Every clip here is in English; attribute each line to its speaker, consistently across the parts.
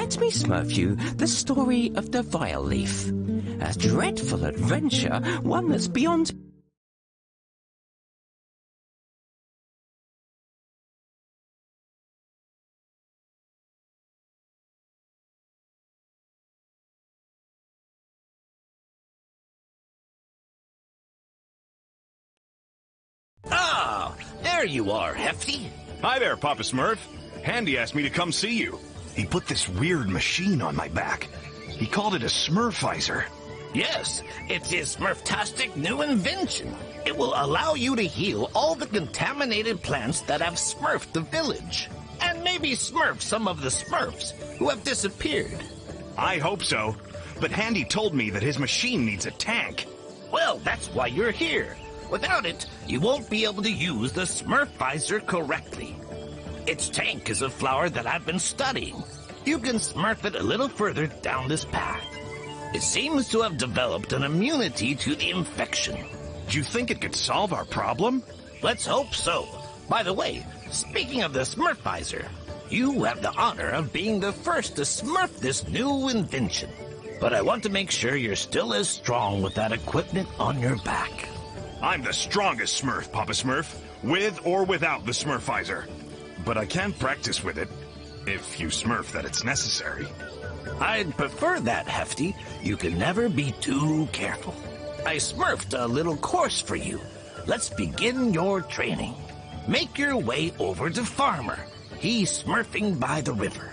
Speaker 1: let me smurf you the story of the Vileaf. A dreadful adventure, one that's beyond...
Speaker 2: Ah, there you are, Hefty.
Speaker 3: Hi there, Papa Smurf. Handy asked me to come see you. He put this weird machine on my back. He called it a Smurfizer.
Speaker 2: Yes, it's his Smurftastic new invention. It will allow you to heal all the contaminated plants that have smurfed the village. And maybe smurf some of the Smurfs who have disappeared.
Speaker 3: I hope so. But Handy told me that his machine needs a tank.
Speaker 2: Well, that's why you're here. Without it, you won't be able to use the Smurfizer correctly. Its tank is a flower that I've been studying. You can smurf it a little further down this path. It seems to have developed an immunity to the infection.
Speaker 3: Do you think it could solve our problem?
Speaker 2: Let's hope so. By the way, speaking of the Smurfizer, you have the honor of being the first to smurf this new invention. But I want to make sure you're still as strong with that equipment on your back.
Speaker 3: I'm the strongest Smurf, Papa Smurf, with or without the Smurfizer. But I can practice with it, if you smurf that it's necessary.
Speaker 2: I'd prefer that, Hefty. You can never be too careful. I smurfed a little course for you. Let's begin your training. Make your way over to Farmer. He's smurfing by the river.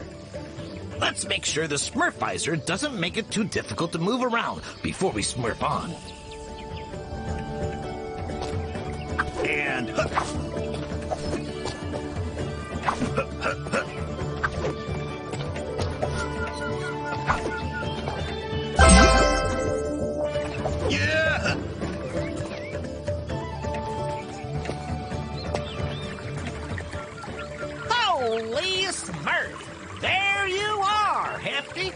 Speaker 2: Let's make sure the Smurfizer doesn't make it too difficult to move around before we smurf on.
Speaker 3: And... yeah!
Speaker 2: Holy Smurf! There you are, Hefty!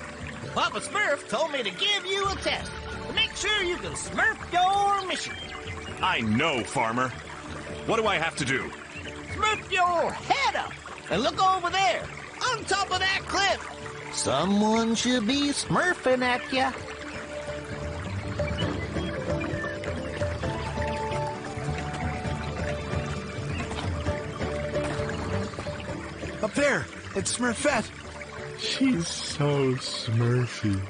Speaker 2: Papa Smurf told me to give you a test to make sure you can smurf your mission.
Speaker 3: I know, Farmer. What do I have to do?
Speaker 2: Smurf your head up and look over there, on top of that cliff. Someone should be smurfing at ya.
Speaker 3: Up there! It's Smurfette!
Speaker 4: She's so smurfy.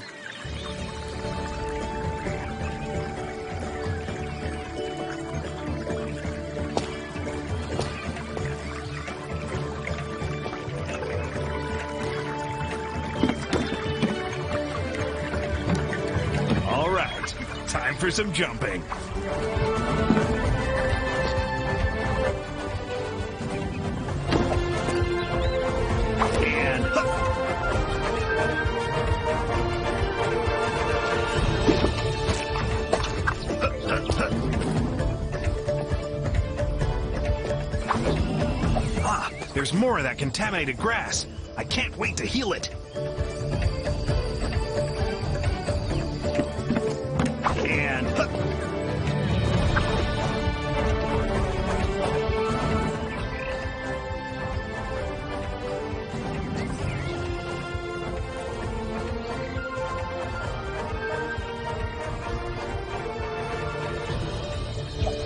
Speaker 3: All right, time for some jumping. There's more of that contaminated grass. I can't wait to heal it. And...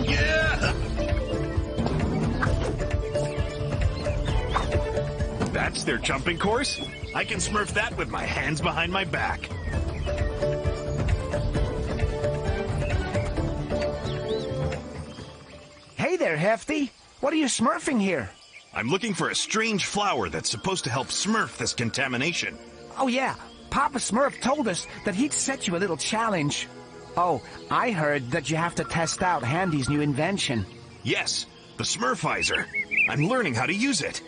Speaker 3: yeah! That's their jumping course? I can smurf that with my hands behind my back.
Speaker 5: Hey there, Hefty. What are you smurfing here?
Speaker 3: I'm looking for a strange flower that's supposed to help smurf this contamination.
Speaker 5: Oh, yeah. Papa Smurf told us that he'd set you a little challenge. Oh, I heard that you have to test out Handy's new invention.
Speaker 3: Yes, the Smurfizer. I'm learning how to use it.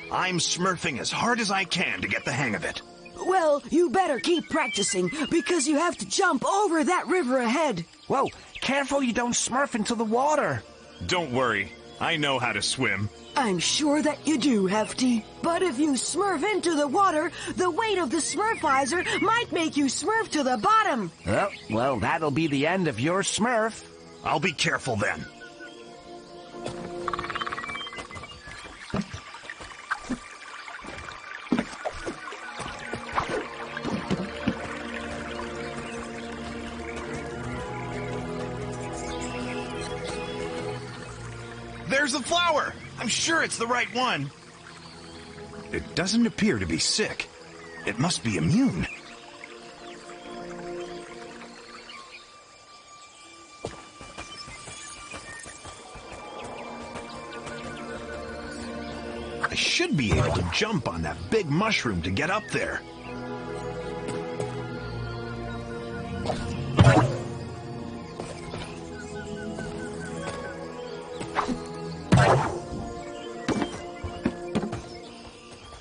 Speaker 3: I'm smurfing as hard as I can to get the hang of it.
Speaker 6: Well, you better keep practicing, because you have to jump over that river ahead.
Speaker 5: Whoa, careful you don't smurf into the water.
Speaker 3: Don't worry, I know how to swim.
Speaker 6: I'm sure that you do, Hefty. But if you smurf into the water, the weight of the Smurfizer might make you smurf to the bottom.
Speaker 5: Oh, well, that'll be the end of your smurf.
Speaker 3: I'll be careful then. There's the flower! I'm sure it's the right one. It doesn't appear to be sick. It must be immune. I should be able to jump on that big mushroom to get up there.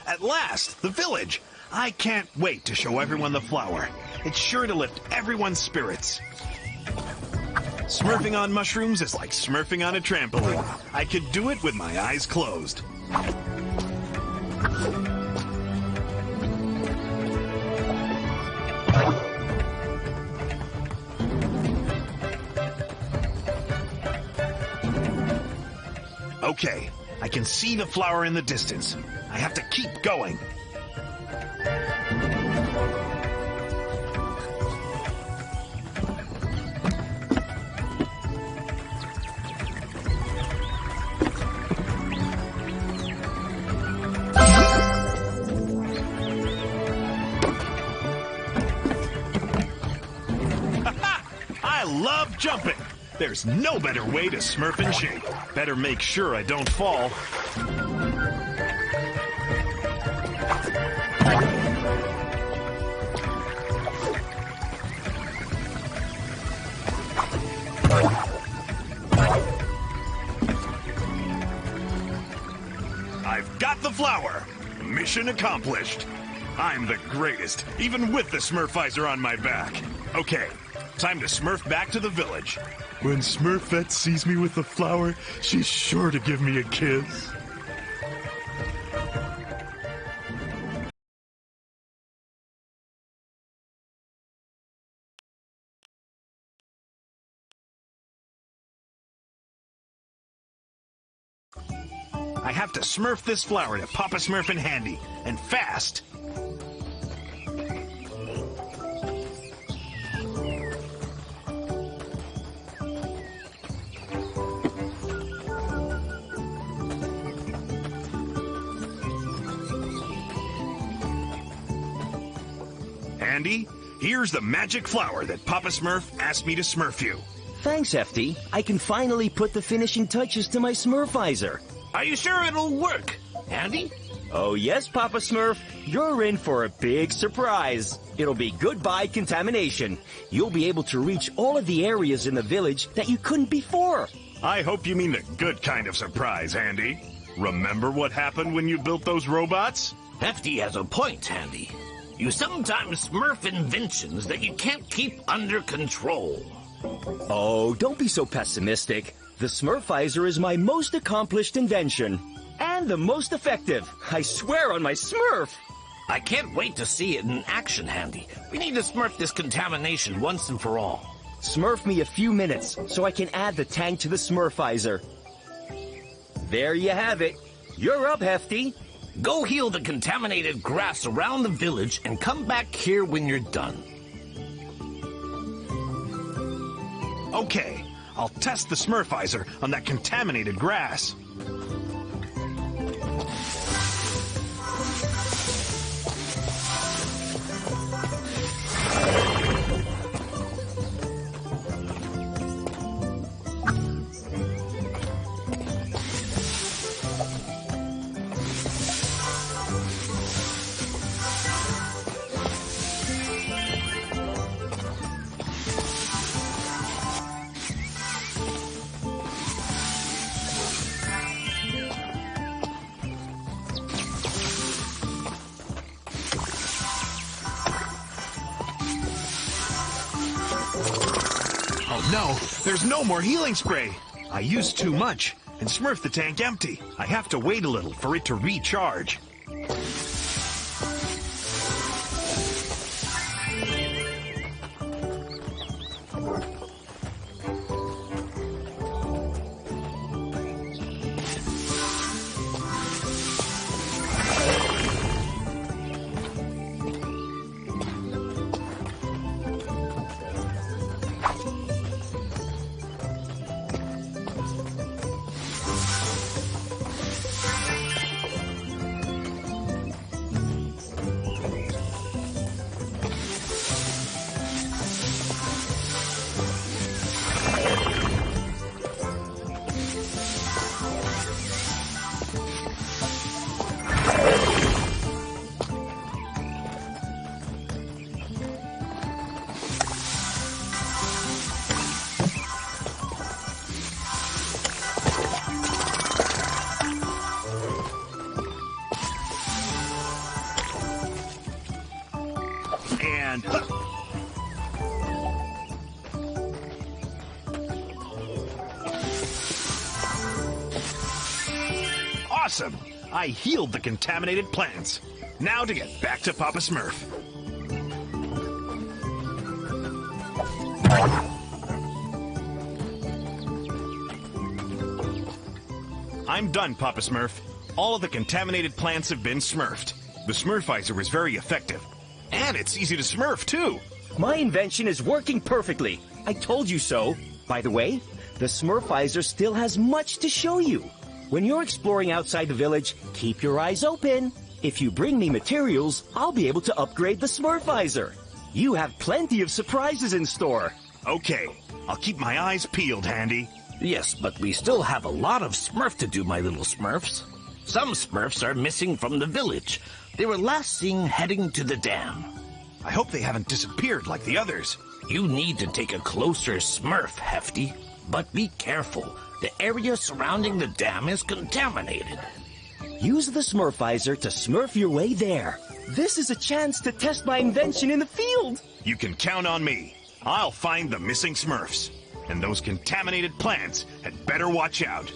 Speaker 3: At last, the village! I can't wait to show everyone the flower. It's sure to lift everyone's spirits. Smurfing on mushrooms is like smurfing on a trampoline. I could do it with my eyes closed. Okay, I can see the flower in the distance. I have to keep going. I love jumping. There's no better way to smurf in shape. Better make sure I don't fall. I've got the flower. Mission accomplished. I'm the greatest, even with the Smurfizer on my back. Okay, time to smurf back to the village.
Speaker 4: When Smurfette sees me with the flower, she's sure to give me a kiss.
Speaker 3: I have to smurf this flower to Papa Smurf and Handy, and fast. Handy, here's the magic flower that Papa Smurf asked me to smurf you.
Speaker 7: Thanks, Hefty. I can finally put the finishing touches to my Smurfizer.
Speaker 2: Are you sure it'll work, Handy?
Speaker 7: Oh yes, Papa Smurf. You're in for a big surprise. It'll be goodbye contamination. You'll be able to reach all of the areas in the village that you couldn't before.
Speaker 3: I hope you mean the good kind of surprise, Handy. Remember what happened when you built those robots?
Speaker 2: Hefty has a point, Handy. You sometimes smurf inventions that you can't keep under control.
Speaker 7: Oh, don't be so pessimistic. The Smurfizer is my most accomplished invention. And the most effective. I swear on my Smurf.
Speaker 2: I can't wait to see it in action, Handy. We need to smurf this contamination once and for all.
Speaker 7: Smurf me a few minutes so I can add the tank to the Smurfizer. There you have it. You're up, Hefty.
Speaker 2: Go heal the contaminated grass around the village and come back here when you're done.
Speaker 3: Okay, I'll test the Smurfizer on that contaminated grass. Oh no, there's no more healing spray. I used too much and smurfed the tank empty. I have to wait a little for it to recharge. can. Awesome! I healed the contaminated plants. Now to get back to Papa Smurf. I'm done, Papa Smurf. All of the contaminated plants have been smurfed. The Smurfizer was very effective. And it's easy to smurf, too.
Speaker 7: My invention is working perfectly. I told you so. By the way, the Smurfizer still has much to show you. When you're exploring outside the village, keep your eyes open. If you bring me materials, I'll be able to upgrade the Smurfizer. You have plenty of surprises in store.
Speaker 3: Okay, I'll keep my eyes peeled, Handy.
Speaker 2: Yes, but we still have a lot of Smurf to do, my little Smurfs. Some Smurfs are missing from the village. They were last seen heading to the dam.
Speaker 3: I hope they haven't disappeared like the others.
Speaker 2: You need to take a closer Smurf, Hefty. But be careful. The area surrounding the dam is contaminated.
Speaker 7: Use the Smurfizer to smurf your way there. This is a chance to test my invention in the field.
Speaker 3: You can count on me. I'll find the missing Smurfs. And those contaminated plants had better watch out.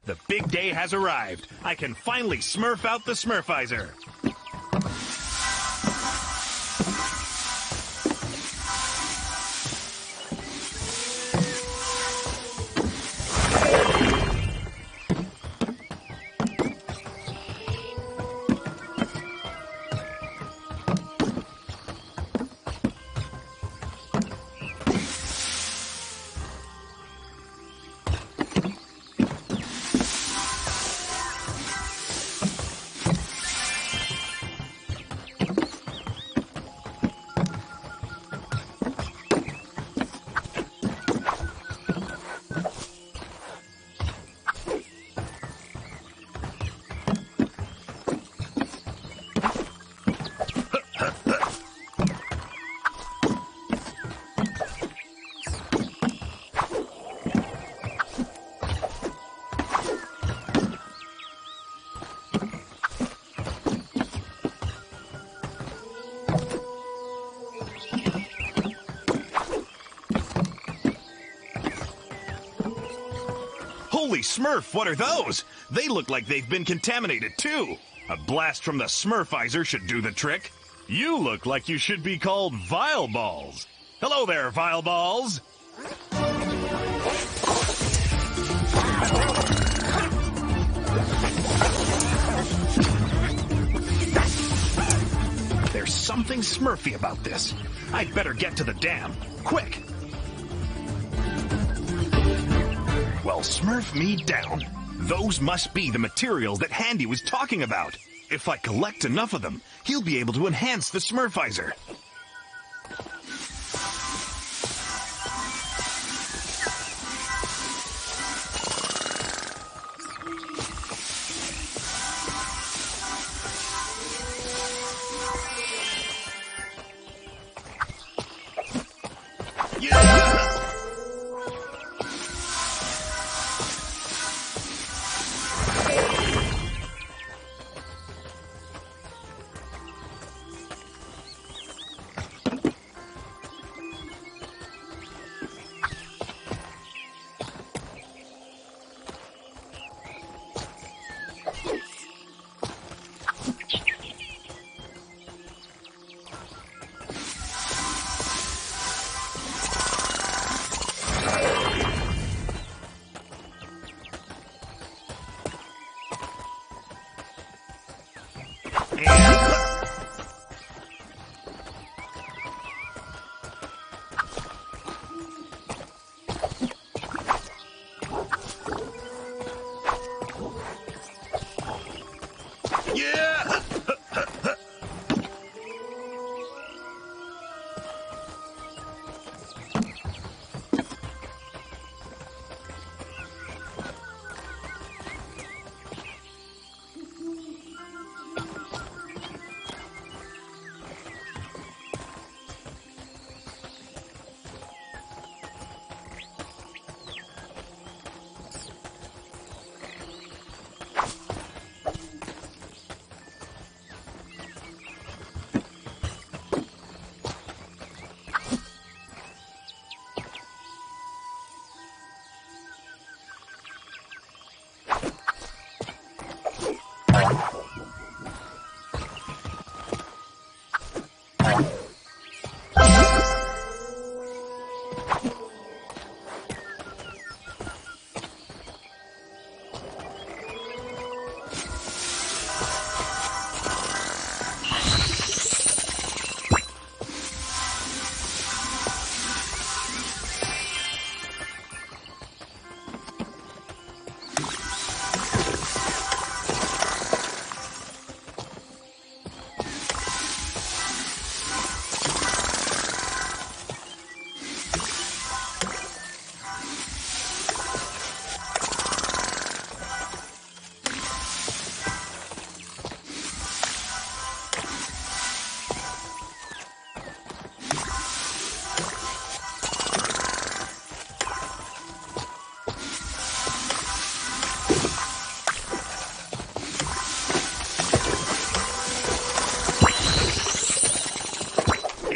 Speaker 3: The big day has arrived. I can finally smurf out the Smurfizer. Holy Smurf, what are those? They look like they've been contaminated too. A blast from the Smurfizer should do the trick. You look like you should be called Vile Balls. Hello there, Vile Balls. There's something Smurfy about this. I'd better get to the dam. Quick! Well, Smurf me down. Those must be the materials that Handy was talking about. If I collect enough of them, he'll be able to enhance the Smurfizer.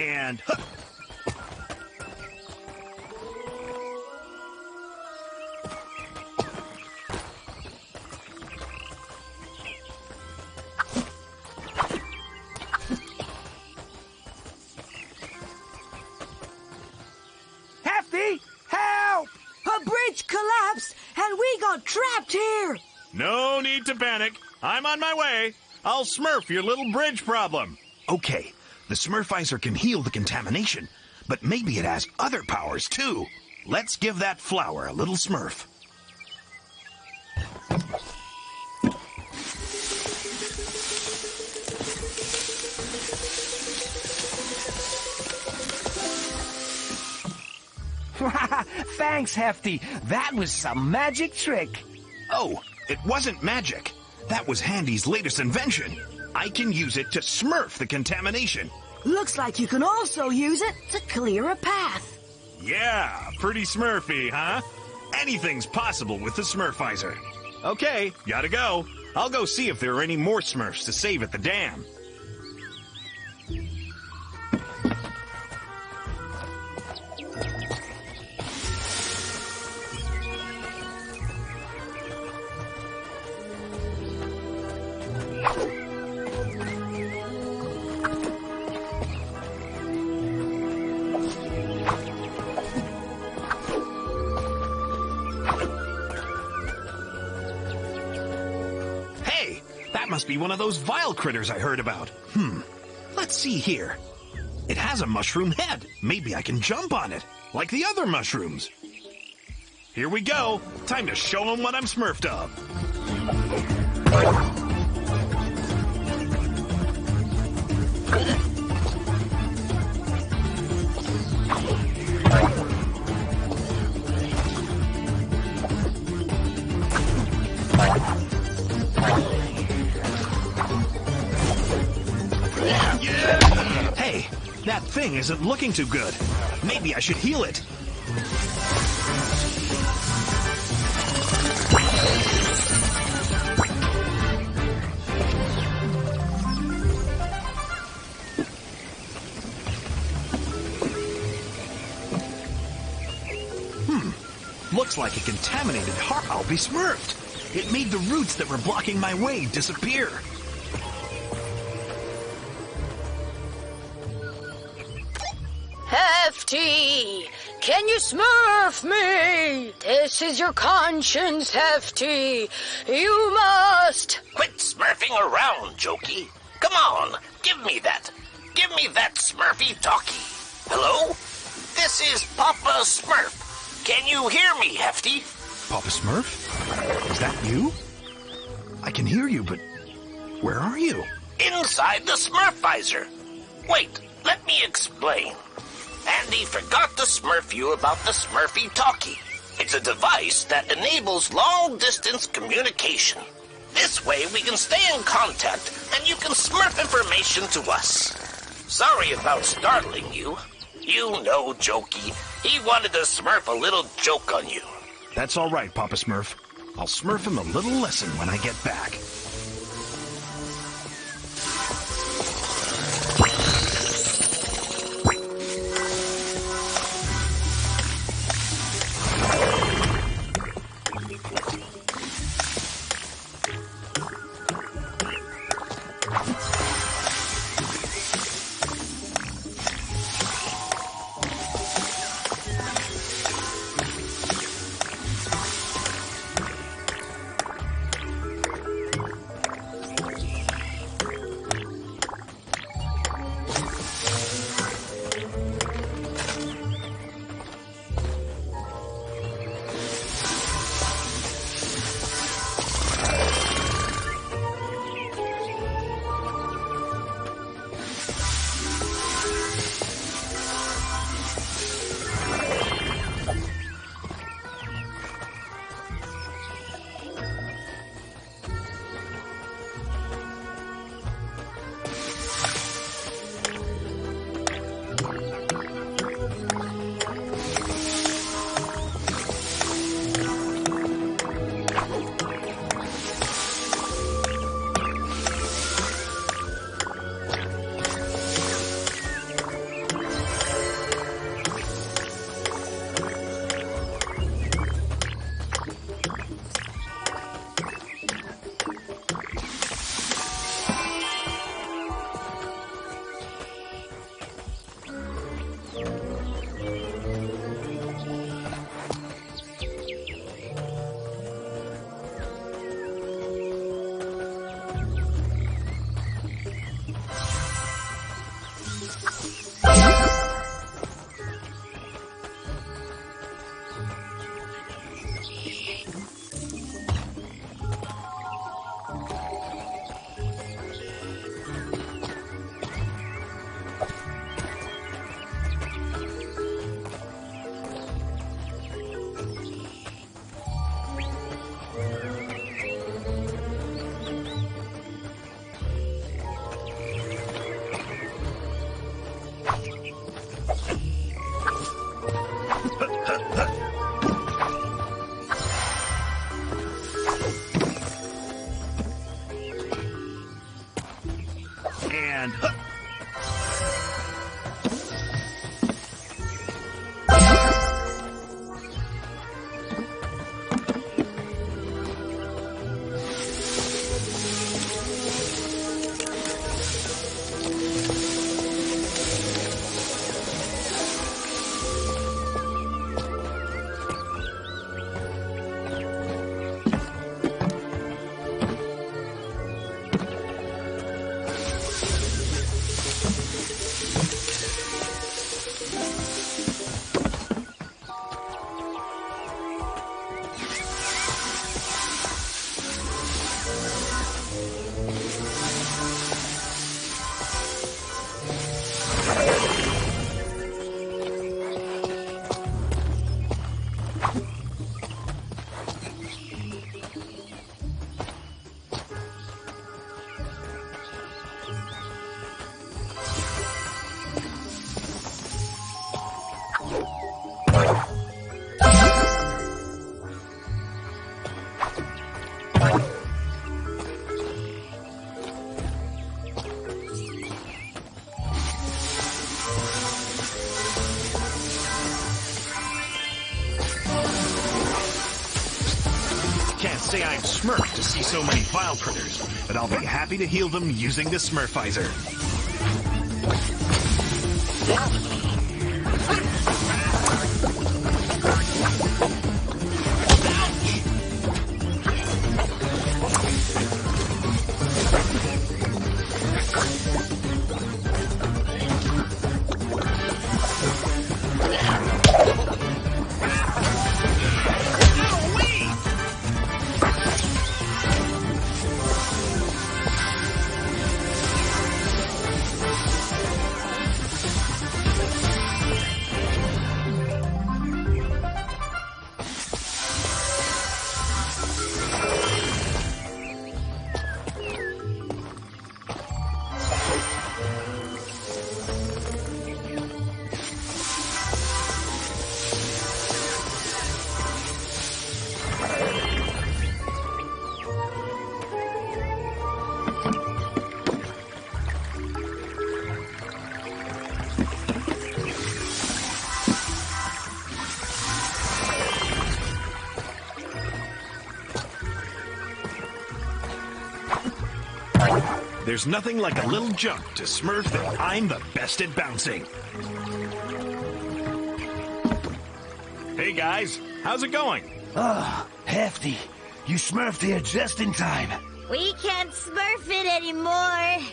Speaker 3: And...
Speaker 5: Hefty, help!
Speaker 6: A bridge collapsed, and we got trapped here.
Speaker 3: No need to panic. I'm on my way. I'll smurf your little bridge problem. Okay, the Smurfizer can heal the contamination, but maybe it has other powers too. Let's give that flower a little smurf.
Speaker 5: Thanks, Hefty. That was some magic trick.
Speaker 3: Oh, it wasn't magic. That was Handy's latest invention. I can use it to smurf the contamination.
Speaker 6: Looks like you can also use it to clear a path.
Speaker 3: Yeah, pretty smurfy, huh? Anything's possible with the Smurfizer. Okay, gotta go. I'll go see if there are any more Smurfs to save at the dam. must be one of those vile critters I heard about. Let's see here. It has a mushroom head. Maybe I can jump on it, like the other mushrooms. Here we go. Time to show them what I'm smurfed of. Hey, that thing isn't looking too good. Maybe I should heal it. Looks like a contaminated heart. I'll be smurfed. It made the roots that were blocking my way disappear.
Speaker 8: Hefty! Can you smurf me? This is your conscience, Hefty. You must!
Speaker 2: Quit smurfing around, Jokey. Come on, give me that. Give me that Smurfy talkie. Hello? This is Papa Smurf. Can you hear me, Hefty?
Speaker 3: Papa Smurf? Is that you? I can hear you, but where are you?
Speaker 2: Inside the Smurfizer. Wait, let me explain. Andy forgot to smurf you about the Smurfy talkie. It's a device that enables long-distance communication. This way we can stay in contact and you can smurf information to us. Sorry about startling you. You know, Jokey, he wanted to smurf a little joke on you.
Speaker 3: That's all right, Papa Smurf. I'll smurf him a little lesson when I get back. say I'm Smurf to see so many vile critters, but I'll be happy to heal them using the Smurfizer. There's nothing like a little jump to Smurf that I'm the best at bouncing. Hey guys, how's it going?
Speaker 2: Ah, Hefty. You smurfed here just in time.
Speaker 9: We can't smurf it anymore.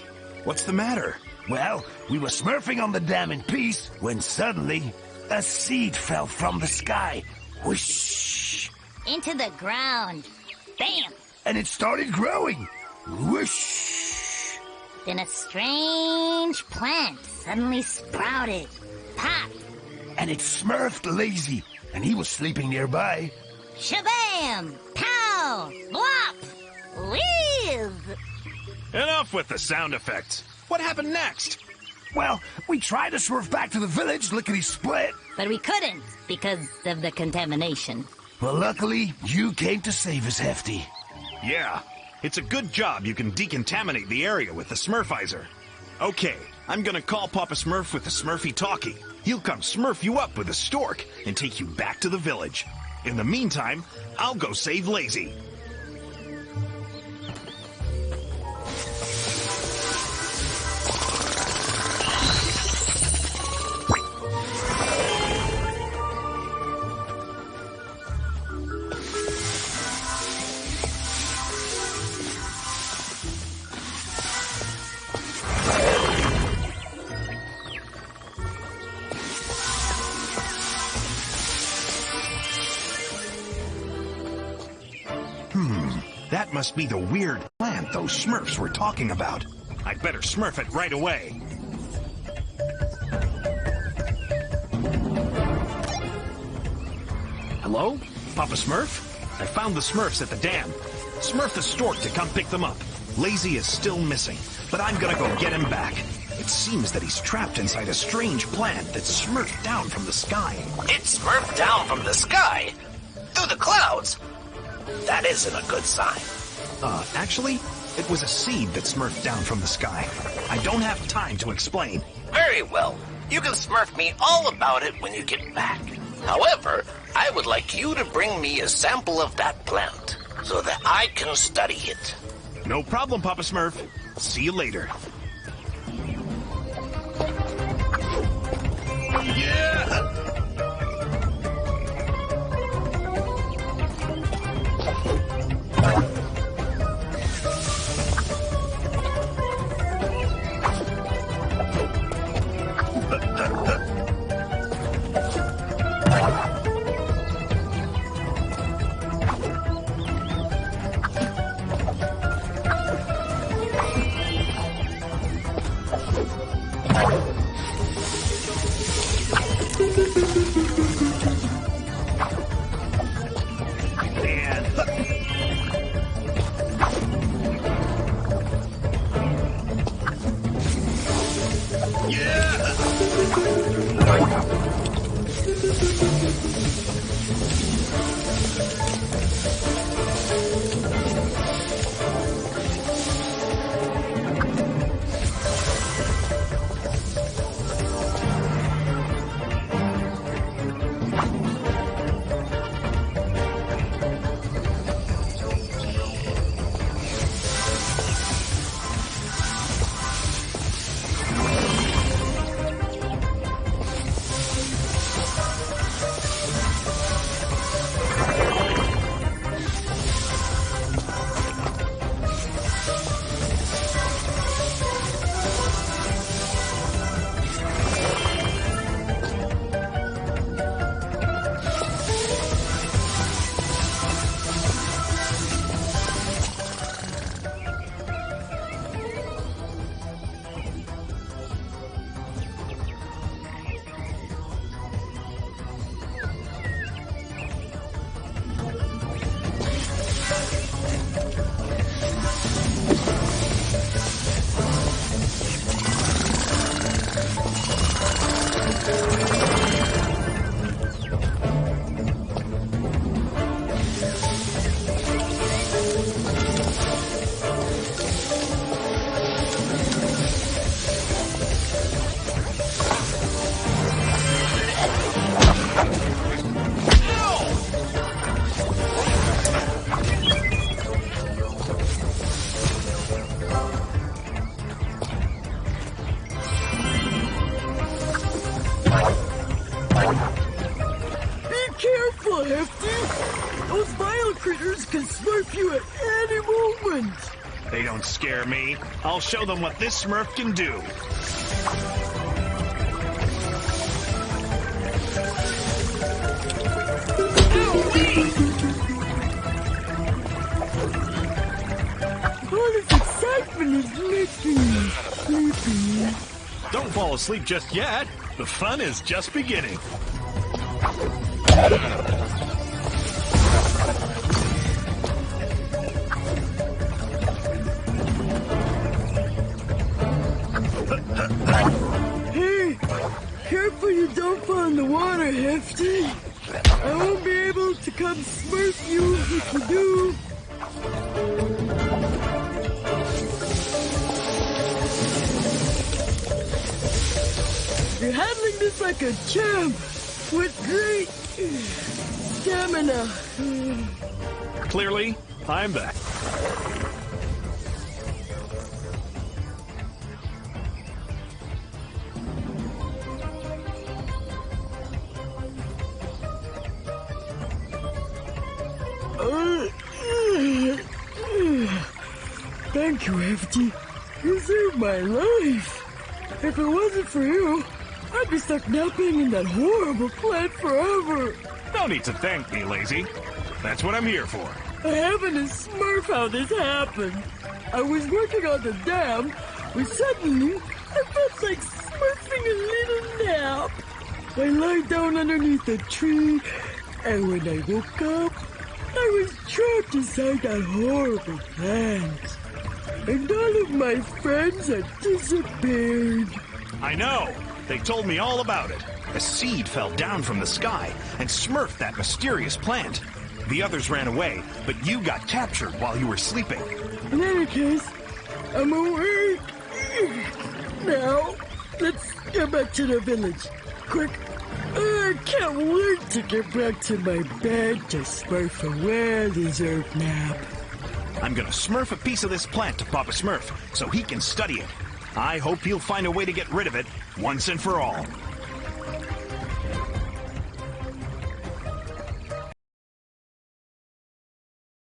Speaker 3: What's the matter?
Speaker 2: Well, we were smurfing on the dam in peace when suddenly a seed fell from the sky. Whoosh!
Speaker 9: Into the ground. Bam!
Speaker 2: And it started growing. Whoosh!
Speaker 9: Then a strange plant suddenly sprouted. Pop!
Speaker 2: And it smurfed Lazy, and he was sleeping nearby.
Speaker 9: Shabam! Pow! Blop! Live!
Speaker 3: Enough with the sound effects. What happened next?
Speaker 2: Well, we tried to smurf back to the village, lickety-split.
Speaker 9: But we couldn't because of the contamination.
Speaker 2: Well, luckily, you came to save us, Hefty.
Speaker 3: Yeah, it's a good job you can decontaminate the area with the Smurfizer. Okay, I'm gonna call Papa Smurf with the Smurfy Talkie. He'll come smurf you up with a stork and take you back to the village. In the meantime, I'll go save Lazy. That must be the weird plant those Smurfs were talking about. I'd better smurf it right away. Hello? Papa Smurf? I found the Smurfs at the dam. Smurf the stork to come pick them up. Lazy is still missing, but I'm gonna go get him back. It seems that he's trapped inside a strange plant that smurfed down from the sky.
Speaker 2: It smurfed down from the sky? Through the clouds? That isn't a good sign.
Speaker 3: Actually, it was a seed that smurfed down from the sky. I don't have time to explain.
Speaker 2: Very well. You can smurf me all about it when you get back. However, I would like you to bring me a sample of that plant so that I can study it.
Speaker 3: No problem, Papa Smurf. See you later. Yeah!
Speaker 6: Careful, Hefty! Those vile critters can Smurf you at any moment!
Speaker 3: They don't scare me. I'll show them what this Smurf can do.
Speaker 6: All this excitement is making me sleepy.
Speaker 3: Don't fall asleep just yet. The fun is just beginning.
Speaker 6: Hey, careful you don't fall in the water, Hefty. I won't be able to come Smurf you if you do. You're handling this like a champ, with great stamina.
Speaker 3: Clearly, I'm back.
Speaker 6: Thank you, Hefty. You saved my life. If it wasn't for you, I'd be stuck napping in that horrible plant forever.
Speaker 3: No need to thank me, Lazy. That's what I'm here for.
Speaker 6: I haven't a Smurf how this happened. I was working on the dam when suddenly I felt like smurfing a little nap. I lied down underneath a tree, and when I woke up, I was trapped inside that horrible plant. And all of my friends had disappeared.
Speaker 3: I know. They told me all about it. A seed fell down from the sky and smurfed that mysterious plant. The others ran away, but you got captured while you were sleeping.
Speaker 6: In any case, I'm awake. Now, let's get back to the village. Quick. I can't wait to get back to my bed to smurf a well-deserved nap.
Speaker 3: I'm gonna smurf a piece of this plant to Papa Smurf so he can study it. I hope he'll find a way to get rid of it once and for all.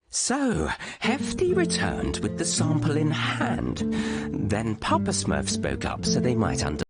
Speaker 1: So, Hefty returned with the sample in hand. Then Papa Smurf spoke up so they might understand.